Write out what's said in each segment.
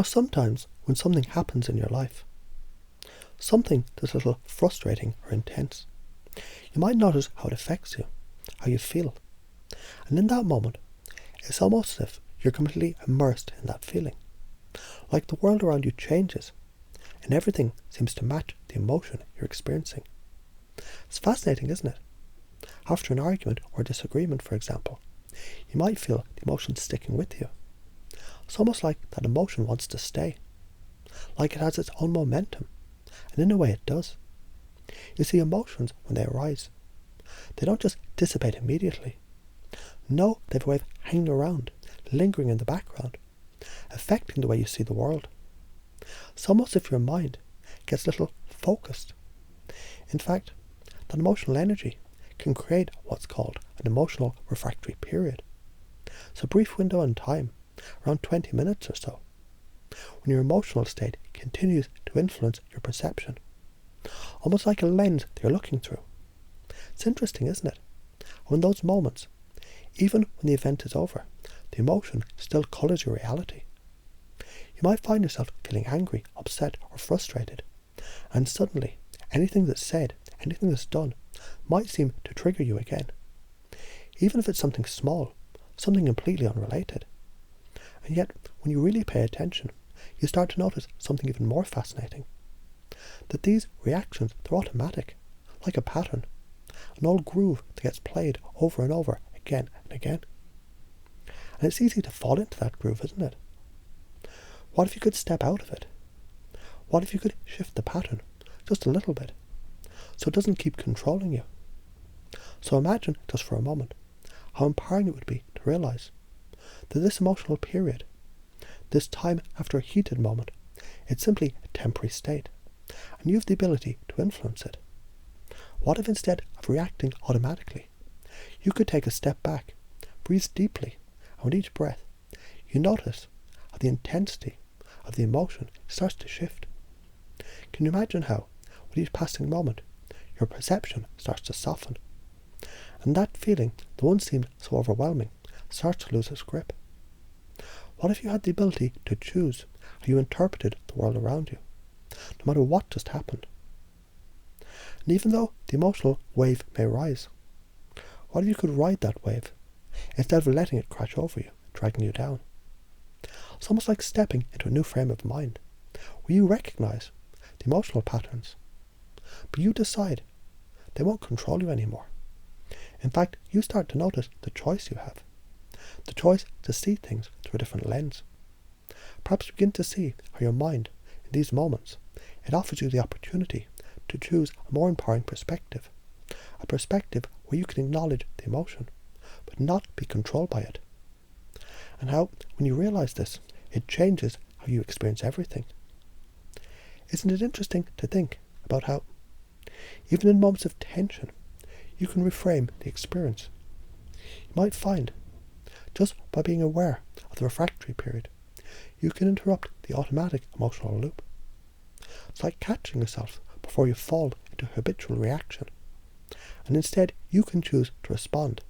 Sometimes when something happens in your life, something that's a little frustrating or intense, you might notice how it affects you, how you feel. And in that moment, it's almost as if you're completely immersed in that feeling. Like the world around you changes, and everything seems to match the emotion you're experiencing. It's fascinating, isn't it? After an argument or disagreement, for example, you might feel the emotion sticking with you. It's almost like that emotion wants to stay, like it has its own momentum, and in a way it does. You see, emotions, when they arise, they don't just dissipate immediately. No, they have a way of hanging around, lingering in the background, affecting the way you see the world. It's almost as if your mind gets a little focused. In fact, that emotional energy can create what's called an emotional refractory period. It's a brief window in time, around 20 minutes or so, when your emotional state continues to influence your perception, almost like a lens that you're looking through. It's interesting, isn't it? In those moments, even when the event is over, the emotion still colours your reality. You might find yourself feeling angry, upset or frustrated, and suddenly anything that's said, anything that's done, might seem to trigger you again. Even if it's something small, something completely unrelated. And yet, when you really pay attention, you start to notice something even more fascinating. That these reactions, they're automatic, like a pattern, an old groove that gets played over and over again and again. And it's easy to fall into that groove, isn't it? What if you could step out of it? What if you could shift the pattern just a little bit, so it doesn't keep controlling you? So imagine, just for a moment, how empowering it would be to realise that this emotional period, this time after a heated moment, it's simply a temporary state, and you have the ability to influence it. What if instead of reacting automatically, you could take a step back, breathe deeply, and with each breath, you notice how the intensity of the emotion starts to shift? Can you imagine how, with each passing moment, your perception starts to soften? And that feeling, that once seemed so overwhelming, starts to lose its grip. What if you had the ability to choose how you interpreted the world around you, no matter what just happened? And even though the emotional wave may rise, what if you could ride that wave, instead of letting it crash over you, dragging you down? It's almost like stepping into a new frame of mind, where you recognise the emotional patterns, but you decide they won't control you anymore. In fact, you start to notice the choice you have, the choice to see things through a different lens. Perhaps begin to see how your mind, in these moments, it offers you the opportunity to choose a more empowering perspective, a perspective where you can acknowledge the emotion, but not be controlled by it. And how, when you realise this, it changes how you experience everything. Isn't it interesting to think about how, even in moments of tension, you can reframe the experience? You might find, just by being aware of the refractory period, you can interrupt the automatic emotional loop. It's like catching yourself before you fall into a habitual reaction, and instead you can choose to respond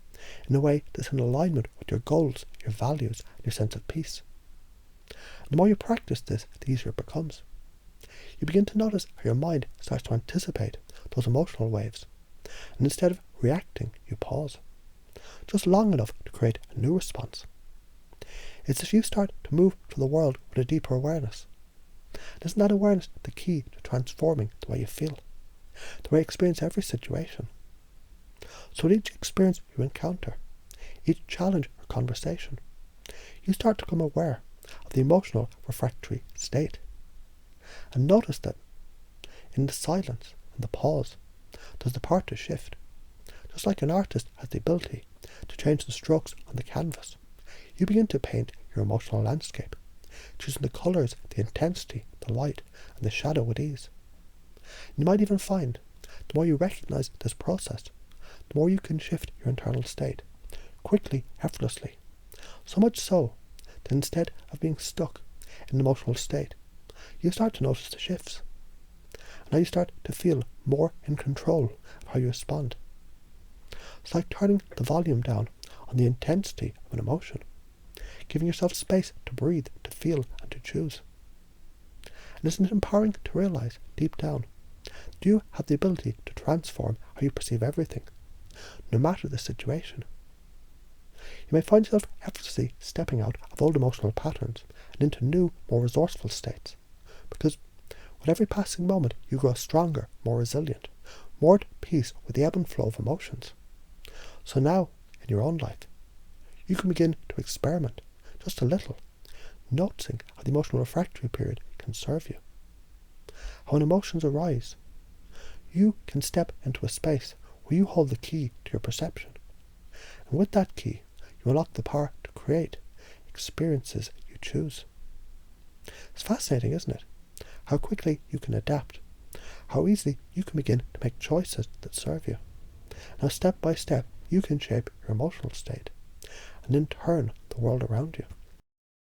in a way that's in alignment with your goals, your values, and your sense of peace. And the more you practice this, the easier it becomes. You begin to notice how your mind starts to anticipate those emotional waves, and instead of reacting, you pause, just long enough to create a new response. It's as if you start to move through the world with a deeper awareness. And isn't that awareness the key to transforming the way you feel, the way you experience every situation? So with each experience you encounter, each challenge or conversation, you start to become aware of the emotional refractory state. And notice that in the silence and the pause, there's the part to shift. Just like an artist has the ability to change the strokes on the canvas, you begin to paint your emotional landscape, choosing the colours, the intensity, the light, and the shadow with ease. You might even find, the more you recognise this process, the more you can shift your internal state, quickly, effortlessly. So much so that instead of being stuck in an emotional state, you start to notice the shifts. And now you start to feel more in control of how you respond. It's like turning the volume down on the intensity of an emotion, giving yourself space to breathe, to feel, and to choose. And isn't it empowering to realize deep down, do you have the ability to transform how you perceive everything, no matter the situation? You may find yourself effortlessly stepping out of old emotional patterns and into new, more resourceful states, because with every passing moment you grow stronger, more resilient, more at peace with the ebb and flow of emotions. So now, in your own life, you can begin to experiment, just a little, noticing how the emotional refractory period can serve you. How when emotions arise, you can step into a space where you hold the key to your perception. And with that key, you unlock the power to create experiences you choose. It's fascinating, isn't it? How quickly you can adapt. How easily you can begin to make choices that serve you. Now, step by step, you can shape your emotional state, and in turn, the world around you.